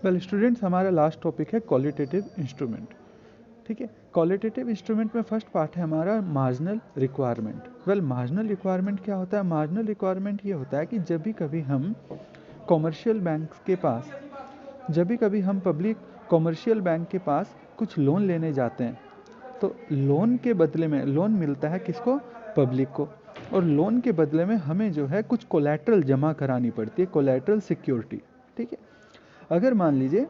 Well students, हमारा last topic है qualitative instrument. ठीक है, क्वालिटेटिव इंस्ट्रूमेंट में फर्स्ट पार्ट है हमारा marginal requirement. Well marginal requirement क्या होता है? मार्जिनल रिक्वायरमेंट ये होता है कि जब भी कभी हम कॉमर्शियल बैंक के पास, जब भी कभी हम पब्लिक कॉमर्शियल बैंक के पास कुछ लोन लेने जाते हैं, तो लोन के बदले में लोन मिलता है किसको? पब्लिक को। और लोन के बदले में हमें जो है कुछ कोलैटरल जमा करानी पड़ती है, कोलैटरल सिक्योरिटी। ठीक है, अगर मान लीजिए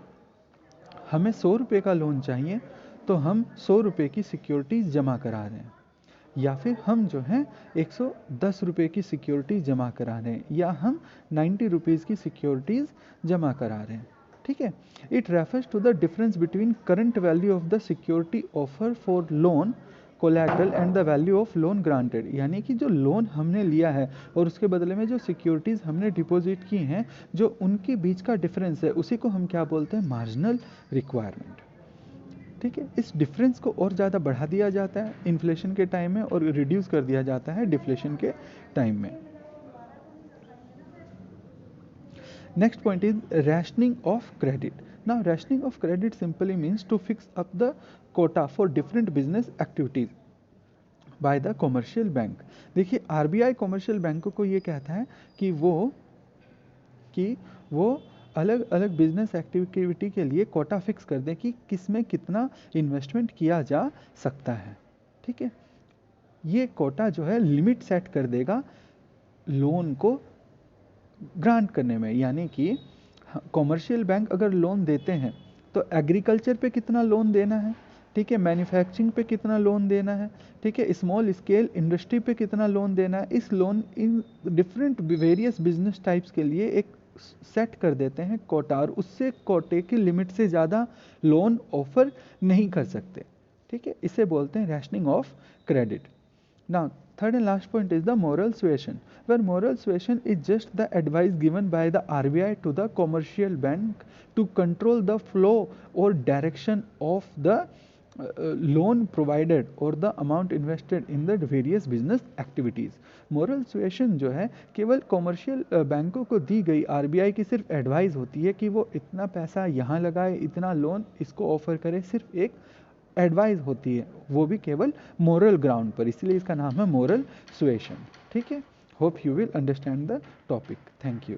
हमें 100 रुपये का लोन चाहिए, तो हम 100 रुपये की सिक्योरिटीज़ जमा करा रहे हैं, या फिर हम जो है 110 रुपये की सिक्योरिटीज़ जमा करा रहे हैं, या हम 90 रुपीज़ की सिक्योरिटीज़ जमा करा रहे हैं। ठीक है, it refers to the difference between current value of the security offer for loan collateral and the value of loan granted. यानी कि जो लोन हमने लिया है और उसके बदले में जो सिक्योरिटीज़ हमने डिपॉजिट की हैं, जो उनके बीच का डिफरेंस है, उसी को हम क्या बोलते हैं? Marginal requirement. ठीक है, इस डिफरेंस को और ज़्यादा बढ़ा दिया जाता है इन्फ्लेशन के टाइम में, और रिड्यूस कर दिया जाता है डिफ्लेशन के टाइम में। Next point is rationing of credit. Now rationing of credit simply means to fix up the quota for different business activities by the commercial bank. देखिए, आरबीआई कॉमर्शियल बैंकों को ये कहता है कि वो अलग अलग बिजनेस एक्टिविटी के लिए कोटा फिक्स कर दें कि किस में कितना इन्वेस्टमेंट किया जा सकता है। ठीक है, ये कोटा जो है लिमिट सेट कर देगा लोन को ग्रांट करने में। यानी कि कॉमर्शियल बैंक अगर लोन देते हैं, तो एग्रीकल्चर पे कितना लोन देना है, ठीक है, मैन्युफैक्चरिंग पे कितना लोन देना है, ठीक है, स्मॉल स्केल इंडस्ट्री पे कितना लोन देना है, इस loan in different various business types के लिए एक सेट कर देते हैं कोटा, और उससे कोटे की लिमिट से ज़्यादा लोन ऑफर नहीं कर सकते। ठीक है, इसे बोलते हैं rationing of credit. Now, third and last point is the moral suasion, where moral suasion is just the advice given by the RBI to the commercial bank to control the flow or direction of the loan provided or the amount invested in the various business activities. moral suasion जो है केवल commercial बैंकों को दी गई RBI की सिर्फ advice होती है कि वो इतना पैसा यहाँ लगाए, इतना लोन इसको ऑफर करे, सिर्फ एक एडवाइस होती है, वो भी केवल मोरल ग्राउंड पर, इसलिए इसका नाम है मोरल सुएशन। ठीक है, hope you will understand the topic. Thank you.